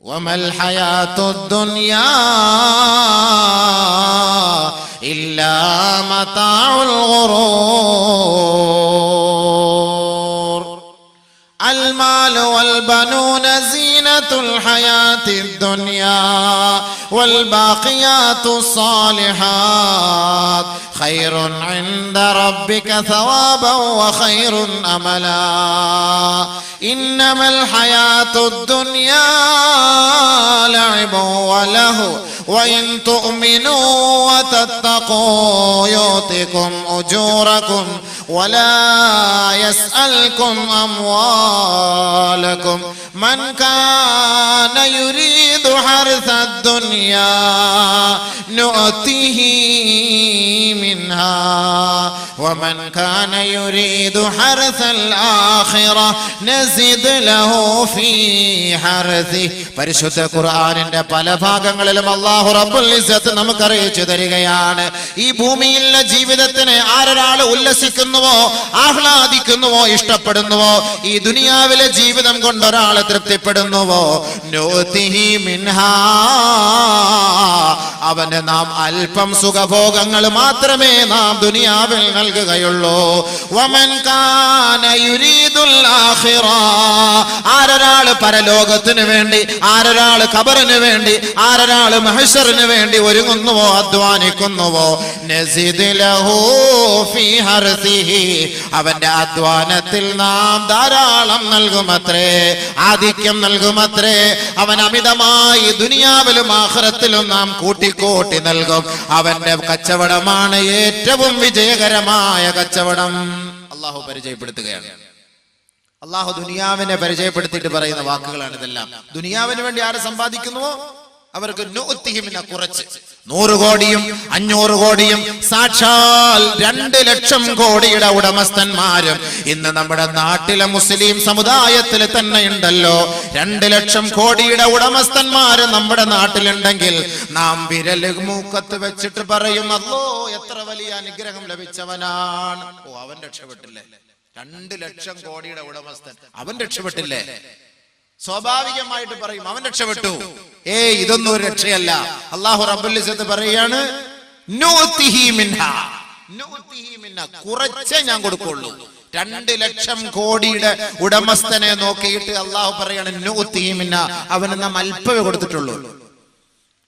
വമൽ ഹയാത്തുദ് ദുനിയാ ഇല്ലാ മതാഉൽ ഗുറൂർ. المال والبنون زينة الحياة الدنيا والباقيات الصالحات خير عند ربك ثوابا وخير أملا. إنما الحياة الدنيا لعب ولهو وإن تؤمنوا وتتقوا يؤتكم أجوركم ولا يسألكم أموالكم. من كان يريد حرث الدنيا نؤتيه منها ومن كان يريد حرث الآخرة نزد له في حرثه. പരിശുദ്ധ ഖുർആനിന്റെ പല ഭാഗങ്ങളിലും അല്ലാഹു റബ്ബുൽ ഇസ്സത്ത് നമുക്ക് അറിയിച്ചു തരികയാണ്, ഈ ഭൂമിയിലെ ജീവിതത്തിനെ ആരൊരാൾ ഉല്ലസിക്കുന്നുവോ, ആഹ്ലാദിക്കുന്നുവോ, ഇഷ്ടപ്പെടുന്നുവോ, ഈ ദുനിയാവിലെ ജീവിതം കൊണ്ട് ഒരാൾ തൃപ്തിപ്പെടുന്നുവോ, നൂതിഹി മിൻഹാ, അവന് നാം അല്പം സുഖഭോഗങ്ങൾ മാത്രമേ നാം ദുനിയാവിൽ നൽകുകയുള്ളൂ. വമൻ കാന യുരീദുൽ ആഖിറ, ആരൊരാൾ പരലോകത്തിന് വേണ്ടി, ആരൊരാൾ ഖബറിന് വേണ്ടി, ആരൊരാൾ മഹ്ശറിന് വേണ്ടി ഒരുങ്ങുന്നുവോ, അധ്വാനിക്കുന്നുവോ, നസിദ് ലഹു ഫീ ഹർസിഹി, അവന്റെ അധ്വാനത്തിൽ നാം ധാരാളം നൽകുമത്രേ, ആധിക്യം നൽകുമത്രേ. അവൻ അമിതമായി ദുനിയാവിലും ആഖിറത്തിലും നാം കൂട്ടിക്കൂട്ടി നൽകും. അവന്റെ കച്ചവടമാണ് ഏറ്റവും വിജയകരമായ കച്ചവടം. അള്ളാഹു പരിചയപ്പെടുത്തുകയാണ്. അള്ളാഹു ദുനിയാവിനെ പരിചയപ്പെടുത്തിയിട്ട് പറയുന്ന വാക്കുകളാണ് ഇതെല്ലാം. ദുനിയാവിന് വേണ്ടി ആര് സമ്പാദിക്കുന്നുവോ അവർക്ക് നൂത്തിഹിമിന കുറച്ച് 100 കോടിയും 500 കോടിയും സാക്ഷാൽ 2 ലക്ഷം കോടിയുടെ ഉടമസ്ഥന്മാരും ഇന്ന് നമ്മുടെ നാട്ടിലെ മുസ്ലിം സമുദായത്തിൽ തന്നെ ഉണ്ടല്ലോ. 2 ലക്ഷം കോടിയുടെ ഉടമസ്ഥന്മാര് നമ്മുടെ നാട്ടിലുണ്ടെങ്കിൽ നാം വിരൽ മൂക്കത്ത് വെച്ചിട്ട് പറയും, അല്ലോ എത്ര വലിയ അനുഗ്രഹം ലഭിച്ചവനാണ്. ഓ, അവൻ രക്ഷപ്പെട്ടില്ലേ? 2 ലക്ഷം കോടിയുടെ ഉടമസ്ഥൻ, അവൻ രക്ഷപ്പെട്ടില്ലേ? സ്വാഭാവികമായിട്ട് പറയും അവൻ രക്ഷപ്പെട്ടു. ഇതൊന്നും ഒരു രക്ഷയല്ല. അല്ലാഹു റബ്ബുൽ ഇസ്സത്ത് പറയാണ്, നൂതിഹി മിൻഹാ, നൂതിഹി മിൻഹാ, കുറച്ചേ ഞാൻ കൊടുക്കുള്ളൂ. 2 ലക്ഷം കോടിയുടെ ഉടമസ്ഥനെ നോക്കിയിട്ട് അല്ലാഹു പറയാണ് നൂതിഹി മിൻഹാ, അവന് നാം അല്പമേ കൊടുത്തിട്ടുള്ളൂ.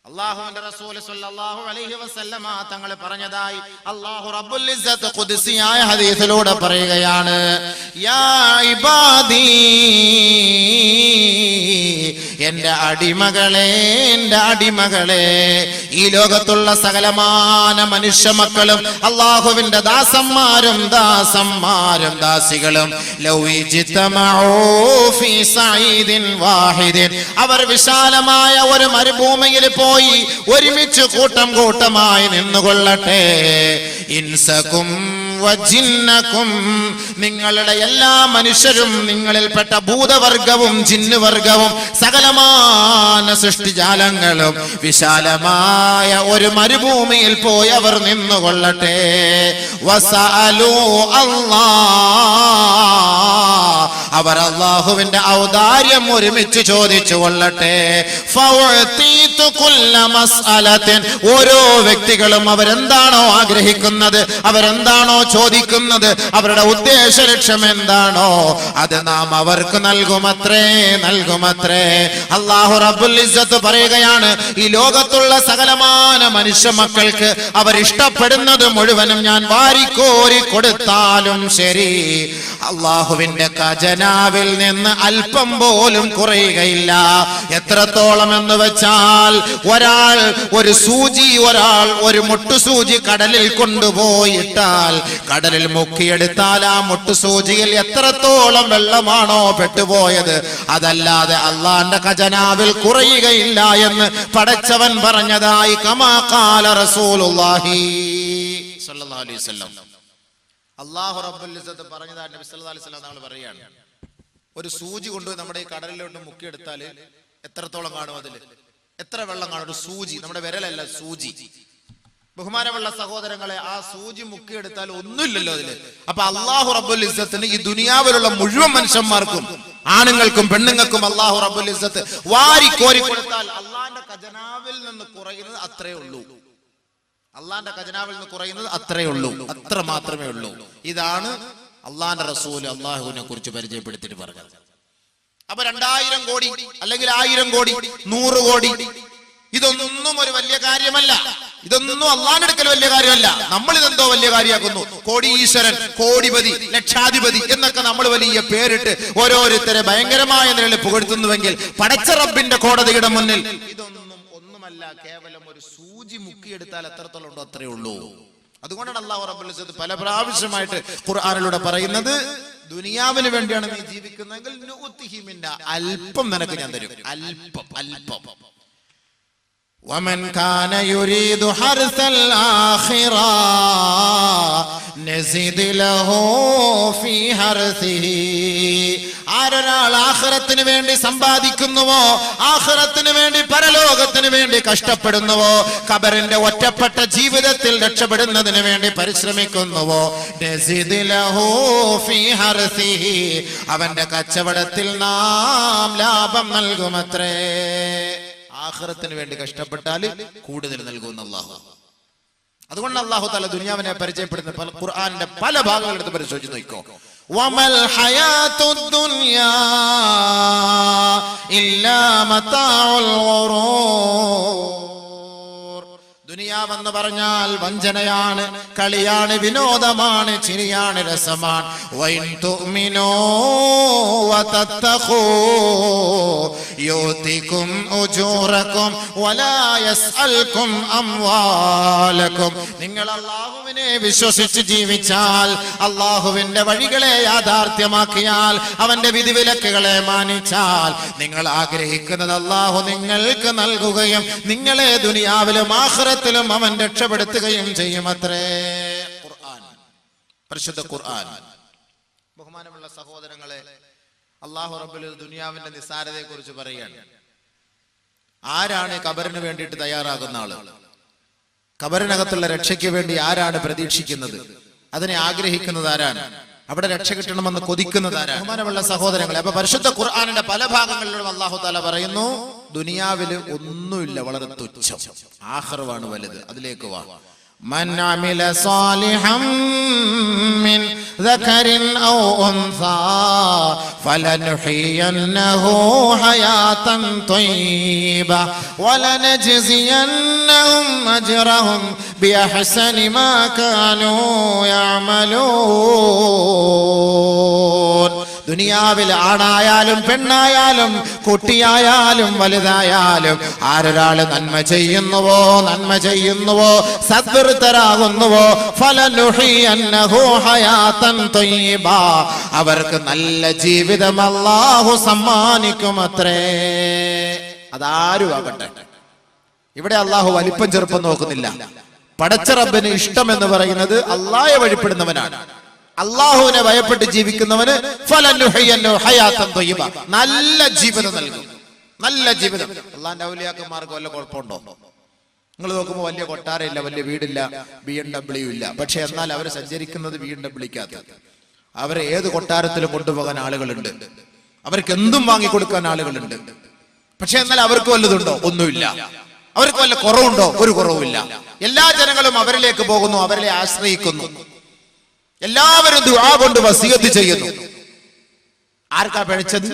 അല്ലാഹുവിന്റെ റസൂൽ സ്വല്ലല്ലാഹു അലൈഹി വസല്ലമ തങ്ങൾ പറഞ്ഞതായി അല്ലാഹു റബ്ബുൽ ഇസ്സത്ത് ഖുദ്സിയായ ഹദീസിലൂടെ പറയുകയാണ്, യാ ഇബാദി, എന്റെ അടിമകളെ, എന്റെ അടിമകളെ, ഈ ലോകത്തുള്ള സകലമാന മനുഷ്യ മക്കളും അല്ലാഹുവിന്റെ ദാസന്മാരും ദാസികളും ഫീ സഈദിൻ വാഹിദിൻ, അവർ വിശാലമായ ഒരു മരുഭൂമിയിൽ പോയി ഒരുമിച്ച് കൂട്ടം കൂട്ടമായി നിന്നുകൊള്ളട്ടെ. ഇൻസകും വജിന്നകും, നിങ്ങളുടെ എല്ലാ മനുഷ്യരും, നിങ്ങളിൽപ്പെട്ട ഭൂതവർഗവും ജിന്നുവർഗവും സകലമാന സൃഷ്ടിജാലങ്ങളും വിശാലമായ ഒരു മരുഭൂമിയിൽ പോയി അവർ നിന്നുകൊള്ളട്ടെ. വസഅലു അല്ലാഹ്, അവർ അല്ലാഹുവിന്റെ ഔദാര്യം ഒരുമിച്ച് ചോദിച്ചു കൊള്ളട്ടെ. ഫൗതീതു കുല്ല മസ്അലത്തിൻ, ഓരോ വ്യക്തികളും അവരെന്താണോ ആഗ്രഹിക്കുന്നത്, അവരെന്താണോ ചോദിക്കുന്നത്, അവരുടെ ഉദ്ദേശ ലക്ഷ്യം എന്താണോ അത് നാം അവർക്ക് നൽകുമത്രേ. അല്ലാഹു റബ്ബുൽ ഇസ്സത്ത് പറയുകയാണ്, ഈ ലോകത്തുള്ള സകലമാന മനുഷ്യ മക്കൾക്ക് അവരിഷ്ടപ്പെടുന്നത് മുഴുവനും ഞാൻ വാരിക്കോരി കൊടുത്താലും ശരി, അല്ലാഹുവിന്റെ ഖജനാവിൽ നിന്ന് അല്പം പോലും കുറയുകയില്ല. എത്രത്തോളം എന്ന് വെച്ചാൽ, ഒരാൾ ഒരു സൂചി, ഒരാൾ ഒരു മുട്ടുസൂചി കടലിൽ കൊണ്ടുപോയിട്ടാൽ, കടലിൽ മുക്കിയെടുത്താൽ ആ മുട്ടുസൂചിയിൽ എത്രത്തോളം വെള്ളമാണോ പെട്ടുപോയത്, അതല്ലാതെ അള്ളാന്റെ ഖജനാവിൽ കുറയുകയില്ല എന്ന് പടച്ചവൻ പറഞ്ഞതായി കമാ ഖാല റസൂലുള്ളാഹി സ്വല്ലല്ലാഹു അലൈഹി വസല്ലം. അല്ലാഹു റബ്ബുൽ ഇസ്സത്ത് പറഞ്ഞതായി നബി സല്ലല്ലാഹു അലൈഹി വസല്ലം തങ്ങൾ പറയാണ്, ഒരു സൂചി കൊണ്ടുപോയി നമ്മുടെ ഈ കടലിലോട്ട് മുക്കിയെടുത്താൽ എത്രത്തോളം കാണും, അതിൽ എത്ര വെള്ളം കാണും? ഒരു സൂചി, നമ്മുടെ വിരലല്ല, സൂചി. ബഹുമാനമുള്ള സഹോദരങ്ങളെ, ആ സൂചി മുക്കിയെടുത്താൽ ഒന്നുമില്ലല്ലോ അതില്. അപ്പൊ അല്ലാഹു റബ്ബുൽ ഇസ്സത്തിന് ഈ ദുനിയാവിലുള്ള മുഴുവൻ മനുഷ്യന്മാർക്കും ആണുങ്ങൾക്കും പെണ്ണുങ്ങൾക്കും അല്ലാഹു റബ്ബുൽ ഇസ്സത്ത് വാരി കോരി കൊടുത്താൽ അള്ളാന്റെ ഖജനാവിൽ നിന്ന് കുറയുന്നത് അത്രേ ഉള്ളൂ. അള്ളാന്റെ ഖജനാവിൽ നിന്ന് കുറയുന്നത് അത്രേ ഉള്ളൂ, അത്ര മാത്രമേ ഉള്ളൂ. ഇതാണ് അള്ളാന്റെ റസൂല് അള്ളാഹുവിനെ കുറിച്ച് പരിചയപ്പെടുത്തിയിട്ട് പറഞ്ഞത്. അപ്പൊ 2000 കോടി അല്ലെങ്കിൽ 1000 കോടി 100 കോടി ഇതൊന്നും ഒരു വലിയ കാര്യമല്ല. ഇതൊന്നും അള്ളാന്റെ അടുക്കൽ വലിയ കാര്യമല്ല. നമ്മൾ ഇതെന്തോ വലിയ കാര്യമാക്കുന്നു. കോടീശ്വരൻ, കോടിപതി, ലക്ഷാധിപതി എന്നൊക്കെ നമ്മൾ വലിയ പേരിട്ട് ഓരോരുത്തരെ ഭയങ്കരമായ നിലയിൽ പുകഴ്ത്തുന്നുവെങ്കിൽ പടച്ച റബ്ബിന്റെ കോടതിയുടെ മുന്നിൽ ഇതൊന്നും ഒന്നുമല്ല. കേവലം ഒരു സൂചി മുക്കിയെടുത്താൽ എത്രത്തോളം ഉണ്ടോ അത്രേ ഉള്ളൂ. അതുകൊണ്ടാണ് അല്ലാഹു റബ്ബുൽ ഇസ്സത്ത് പല പ്രാവശ്യമായിട്ട് ഖുർആനിലൂടെ പറയുന്നത്, ദുനിയാവിന് വേണ്ടിയാണ് നീ ജീവിക്കുന്നതെങ്കിൽ നുഅ്തിഹി മിന്ന, അല്പം നിനക്ക് ഞാൻ തരും. അല്പം അല്പം. ومن كان يريد حرث الآخرة نزد له في حرثه. ആരൊരാൾ ആഖിറത്തിന് വേണ്ടി സമ്പാദിക്കുന്നുവോ, ആഖിറത്തിന് വേണ്ടി പരലോകത്തിന് വേണ്ടി കഷ്ടപ്പെടുന്നുവോ, ഖബറിന്റെ ഒറ്റപ്പെട്ട ജീവിതത്തിൽ രക്ഷപ്പെടുന്നതിന് വേണ്ടി പരിശ്രമിക്കുന്നുവോ, നസിദ് ലഹു ഫീ ഹർസിഹി, അവന്റെ കച്ചവടത്തിൽ നാം ലാഭം നൽകുമത്രേ. ആഖിറത്തിന് വേണ്ടി കഷ്ടപ്പെട്ടാൽ കൂടുതൽ നൽകുന്ന അല്ലാഹു. അതുകൊണ്ട് അല്ലാഹു തആല ദുനിയാവിനെ പരിചയപ്പെടുന്ന ഖുർആനിന്റെ പല ഭാഗങ്ങൾ എടുത്ത് പരിശോധിച്ച് നോക്കിക്കോ. വമൽ ഹയാത്തുദ് ദുനിയാ ഇല്ലാ മതാഉൽ ഗുറൂർ. ദുനിയാവെന്ന് പറഞ്ഞാൽ വഞ്ചനയാണ്, കളിയാണ്, വിനോദമാണ്, ചിരിയാണ്, രസമാണ്. വൈൻ തുഅ്മിനൂ വതത്തഖൂ യുതികും ഉജൂറകും വലാ യസ്അൽകും അംവാലകും. നിങ്ങൾ അല്ലാഹുവിനെ വിശ്വസിച്ച് ജീവിച്ചാൽ, അല്ലാഹുവിന്റെ വഴികളെ യാഥാർത്ഥ്യമാക്കിയാൽ, അവന്റെ വിധിവിലക്കുകളെ മാനിച്ചാൽ, നിങ്ങൾ ആഗ്രഹിക്കുന്നത് അല്ലാഹു നിങ്ങൾക്ക് നൽകുകയും നിങ്ങളെ ദുനിയാവിലും ആഖിറത്തിലും അവൻ രക്ഷപ്പെടുത്തുകയും ചെയ്യുമത്രേ. ഖുർആൻ, പരിശുദ്ധ ഖുർആൻ. ബഹുമാനമുള്ള സഹോദരങ്ങളെ, അല്ലാഹു റബ്ബുൽ ദുനിയാവിന്റെ നിസ്സാരതയെ കുറിച്ച് പറയുകയാണ്. ആരാണ് ഖബറിന് വേണ്ടിയിട്ട് തയ്യാറാകുന്ന ആള്? ഖബറിനകത്തുള്ള രക്ഷയ്ക്ക് വേണ്ടി ആരാണ് പ്രതീക്ഷിക്കുന്നത്? അതിനെ ആഗ്രഹിക്കുന്നത് ആരാണ്? അവിടെ രക്ഷ കിട്ടണമെന്ന് കൊതിക്കുന്നത് ആരാണ്? ബഹുമാനമുള്ള സഹോദരങ്ങളെ, അപ്പൊ പരിശുദ്ധ ഖുർആനിന്റെ പല ഭാഗങ്ങളിലും അല്ലാഹു തആല പറയുന്നു, ദുനിയാവില് ഒന്നുമില്ല, വളരെ തുച്ഛം, ആഖിറവാണ് വലുത്. അതിലേക്ക് വാ. من عمل صالحا من ذكر أو أنثى فلنحيينه حياة طيبة ولنجزينهم أجرهم بأحسن ما كانوا يعملون. ദുനിയാവിൽ ആണായാലും പെണ്ണായാലും കുട്ടിയായാലും വലുതായാലും ആരൊരാൾ നന്മ ചെയ്യുന്നുവോ സദ്വൃത്തരാകുന്നുവോ ഫലനുഹിയന്നഹു ഹയാതൻ ത്വയ്യിബ, അവർക്ക് നല്ല ജീവിതം അല്ലാഹു സമ്മാനിക്കുമത്രേ. അതാരും ആകട്ടെ. ഇവിടെ അല്ലാഹു വലിപ്പം ചെറുപ്പം നോക്കുന്നില്ല. പടച്ച റബ്ബിന് ഇഷ്ടം എന്ന് പറയുന്നത് അല്ലാഹയെ വഴിപ്പെടുന്നവനാണ്. അല്ലാഹുവിനെ ഭയപ്പെട്ട് ജീവിക്കുന്നവന് ഫലനുഹിയന്നഹു ഹയാതൻ ത്വയ്യിബ, നല്ല ജീവിതം നൽകും. നല്ല ജീവിതം. അല്ലാഹുവിന്റെ ഔലിയാക്കന്മാർക്ക് വല്ല കുഴപ്പമുണ്ടോ? നിങ്ങൾ നോക്കുമ്പോൾ വലിയ കൊട്ടാരമില്ല, വലിയ വീടില്ല, BMW ഇല്ല. പക്ഷെ എന്നാൽ അവർ സഞ്ചരിക്കുന്നത് BMW-ക്കകത്ത്. അവരെ ഏത് കൊട്ടാരത്തിലും കൊണ്ടുപോകാൻ ആളുകളുണ്ട്, അവർക്ക് എന്തും വാങ്ങിക്കൊടുക്കാൻ ആളുകളുണ്ട്. പക്ഷെ എന്നാൽ അവർക്ക് വല്ലതുണ്ടോ? ഒന്നുമില്ല. അവർക്ക് വല്ല കുറവുണ്ടോ? ഒരു കുറവുമില്ല. എല്ലാ ജനങ്ങളും അവരിലേക്ക് പോകുന്നു, അവരെ ആശ്രയിക്കുന്നു. എല്ലാവരും ദുആ കൊണ്ട് വസിയത്ത് ചെയ്യുന്നു. ആർക്കാ പിഴച്ചത്?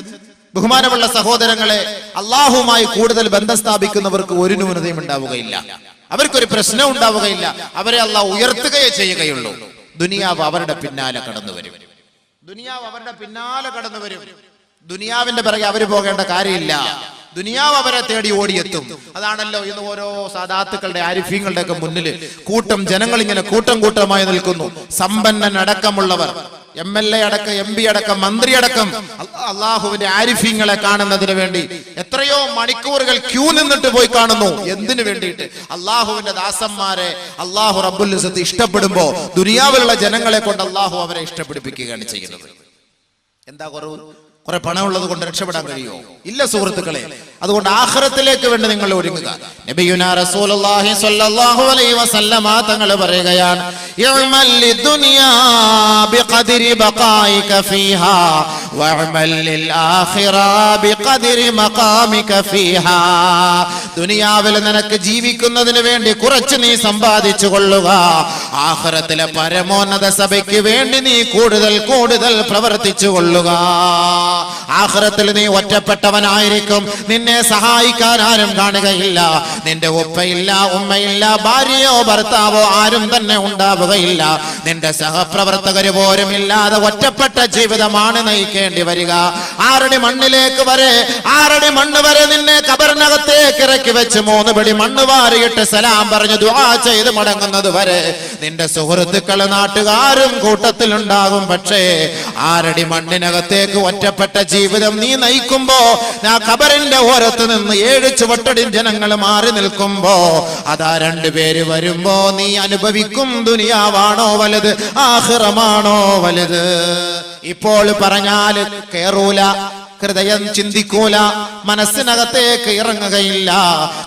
ബഹുമാനമുള്ള സഹോദരങ്ങളെ, അല്ലാഹുവുമായി കൂടുതൽ ബന്ധം സ്ഥാപിക്കുന്നവർക്ക് ഒരു ന്യൂനതയും ഉണ്ടാവുകയില്ല, അവർക്കൊരു പ്രശ്നം ഉണ്ടാവുകയില്ല. അവരെ അല്ലാഹു ഉയർത്തുകയേ ചെയ്യുകയുള്ളൂ. ദുനിയാവ് അവരുടെ പിന്നാലെ കടന്നു വരും. ദുനിയാവ് അവരുടെ പിന്നാലെ കടന്നു വരും. ദുനിയാവിന്റെ പിറകെ അവർ പോകേണ്ട കാര്യമില്ല. ദുനിയാവ് അവരെ തേടി ഓടിയെത്തും. അതാണല്ലോ ഇന്ന് ഓരോ സാദാത്തുക്കളുടെ ആരിഫീങ്ങളുടെ ഒക്കെ മുന്നിൽ കൂട്ടം ജനങ്ങൾ ഇങ്ങനെ കൂട്ടം കൂട്ടമായി നിൽക്കുന്നു. സമ്പന്നൻ അടക്കമുള്ളവർ, MLA അടക്കം, MP അടക്കം, മന്ത്രി അടക്കം അള്ളാഹുവിന്റെ ആരിഫീങ്ങളെ കാണുന്നതിന് വേണ്ടി എത്രയോ മണിക്കൂറുകൾ ക്യൂ നിന്നിട്ട് പോയി കാണുന്നു. എന്തിനു വേണ്ടിയിട്ട്? അള്ളാഹുവിന്റെ ദാസന്മാരെ അള്ളാഹു റബ്ബുൽ ഇസ്സത്ത് ഇഷ്ടപ്പെടുമ്പോ ദുനിയാവിലുള്ള ജനങ്ങളെ കൊണ്ട് അള്ളാഹു അവരെ ഇഷ്ടപ്പെടുപ്പിക്കുകയാണ് ചെയ്യുന്നത്. എന്താ കുറവ്? കുറെ പണമുള്ളത് കൊണ്ട് രക്ഷപ്പെടാൻ കഴിയുമോ? ഇല്ല സുഹൃത്തുക്കളെ. അതുകൊണ്ട് ആഖിറത്തിലേക്ക് വേണ്ടി നിങ്ങൾ ഒരുങ്ങുക. നബിയുനാ റസൂലുള്ളാഹി സ്വല്ലല്ലാഹു അലൈഹി വസല്ലമ തങ്ങൾ പറയുകയാണ്, ഇഅ്മൽ ലിദുനിയാ ബിഖദ്രി ബഖായിക ഫീഹാ വഅ്മൽ ലിൽ ആഖിറ ബിഖദ്രി മഖാമിക ഫീഹാ. ദുനിയാവിൽ നിനക്ക് ജീവിക്കുന്നതിന് വേണ്ടി കുറച്ച് നീ സമ്പാദിച്ചു കൊള്ളുക, ആഖിറത്തിലെ പരമോന്നത സഭയ്ക്ക് വേണ്ടി നീ കൂടുതൽ കൂടുതൽ പ്രവർത്തിച്ചു കൊള്ളുക. ആഖിറത്തിൽ നീ ഒറ്റപ്പെട്ടവനായിരിക്കും, നിന്നെ സഹായിക്കാൻ ആരും കാണുകയില്ല, നിന്റെ ഉപ്പയില്ല, ഉമ്മയില്ല, ഭാര്യയോ ഭർത്താവോ ആരും തന്നെ ഉണ്ടാവുകയില്ല, നിന്റെ സഹപ്രവർത്തകര് പോലും ഇല്ലാതെ ഒറ്റപ്പെട്ട ജീവിതമാണ് നയിക്കേണ്ടി വരിക. 6 അടി മണ്ണിലേക്ക് വരെ 6 അടി മണ്ണ് വരെ നിന്നെ ഖബറിനകത്തേക്ക് ഇറക്കി വെച്ച് 3 പടി മണ്ണ് വാരിയിട്ട് സലാം പറഞ്ഞ് ദുആ ചെയ്ത് മടങ്ങുന്നത് വരെ നിന്റെ സുഹൃത്തുക്കള് നാട്ടുകാരും കൂട്ടത്തിലുണ്ടാകും. പക്ഷേ 6 അടി മണ്ണിനകത്തേക്ക് ഒറ്റപ്പെട്ട ജീവിതം നീ നയിക്കുമ്പോ, ആ ഖബറിന്റെ ഓരത്ത് നിന്ന് 7 ചുവട്ടടി ജനങ്ങൾ മാറി നിൽക്കുമ്പോ, അതാ 2 പേര് വരുമ്പോ നീ അനുഭവിക്കും ദുനിയാവാണോ വലുത്, ആഖിറമാണോ വലുത്? ഇപ്പോൾ പറഞ്ഞാൽ കേറൂല, ഹൃദയം ചിന്തിക്കൂല, മനസ്സിനകത്തേക്ക് ഇറങ്ങുകയില്ല.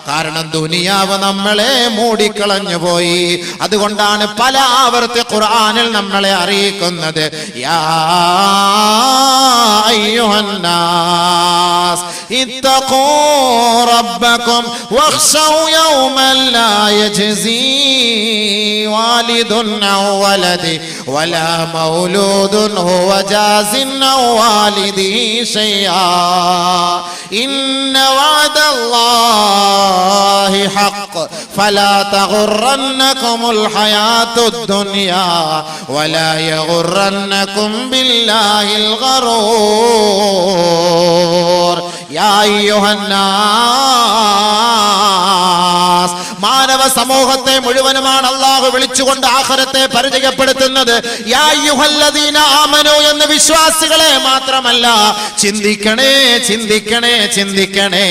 കാരണം ദുനിയാവ് നമ്മളെ മൂടിക്കളഞ്ഞു പോയി. അതുകൊണ്ടാണ് പല ആവർത്തി ഖുർആനിൽ നമ്മളെ അറിയിക്കുന്നത്, യാ അയ്യുഹന്നാസ് ഇത്തഖൂ റബ്ബക്കും വഖ്ശൗ യൗമൻ ലാ യജ്സീ വാലിദുൻ ഔ വലദി വലാ മൗലൂദുൻ ഹുവ ജാസിൻ ഔ വാലിദിഹി ഷൈഅ إن وعد الله حق فلا تغرنكم الحياة الدنيا ولا يغرنكم بالله الغرور يا أيها الناس. മാനവ സമൂഹത്തെ മുഴുവനുമാണ് അല്ലാഹു വിളിച്ചുകൊണ്ട് ആഖിറത്തെ പരിചയപ്പെടുത്തുന്നത്. യാ അയ്യുഹല്ലദീന ആമനൂ എന്ന് വിശ്വാസികളെ മാത്രമല്ല, ചിന്തിക്കണേ ചിന്തിക്കണേ ചിന്തിക്കണേ.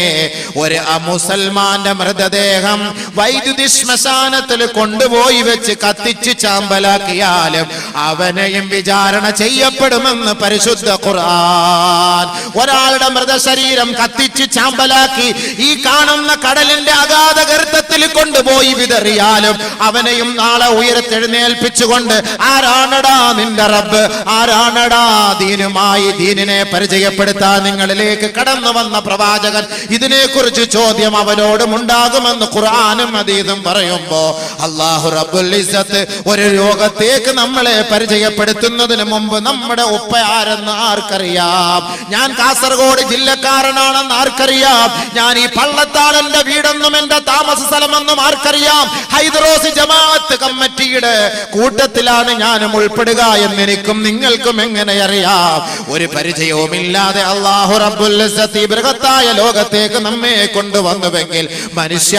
ഒരു മുസൽമാന്റെ മൃതദേഹം വൈദ്യുതി ശ്മശാനത്തിൽ കൊണ്ടുപോയി വെച്ച് കത്തിച്ച് ചാമ്പലാക്കിയാലും അവനെയും വിചാരണ ചെയ്യപ്പെടുമെന്ന് പരിശുദ്ധ ഖുർആൻ. ഒരാളുടെ മൃതശരീരം കത്തിച്ച് ചാമ്പലാക്കി ഈ കാണുന്ന കടലിന്റെ അഗാധ ഗർത്തത്തിൽ കൊണ്ടുപോയി വിതറിയാലും അവനെയും നാളെ ഉയർത്തെഴുന്നേൽപ്പിച്ചുകൊണ്ട്, ആരാണടാ നിന്റെ റബ്ബ്, ആരാണടാ ദീനുമായി ദീനിനെ പരിചയപ്പെടുത്താൻ നിങ്ങളിലേക്ക് കടന്നു വന്ന പ്രവാചകൻ, ഇതിനെക്കുറിച്ച് ചോദ്യം അവനോടും ഉണ്ടാകുമെന്ന് ഖുർആനും ഹദീസും പറയുമ്പോ, അല്ലാഹു റബ്ബുൽ ഇസ്സത്ത് ഒരു ലോകത്തേക്ക് നമ്മളെ പരിചയപ്പെടുത്തുന്നതിന് മുമ്പ് നമ്മുടെ ഉപ്പ ആരെന്ന് ആർക്കറിയാം? ഞാൻ കാസർഗോഡ് ജില്ലക്കാരനാണെന്ന് ആർക്കറിയാം? ഞാൻ ഈ പള്ളത്താളന്റെ വീടെന്നും എന്റെ താമസ സ്ഥലമെന്നും ആർക്കറിയാം? ഹൈദരോസ് ജമാഅത്ത് കമ്മിറ്റിയുടെ കൂട്ടത്തിലാണ് ഞാനും ഉൾപ്പെടുക എന്നെനിക്കും നിങ്ങൾക്കും എങ്ങനെ അറിയാം? ഒരു പരിചയവുമില്ലാതെ അല്ലാഹു റബ്ബുൽ ഇസ്സത്ത് ബൃഹത്തായ ലോകത്തേക്ക് നമ്മെ കൊണ്ടുവന്നുവെങ്കിൽ മനുഷ്യ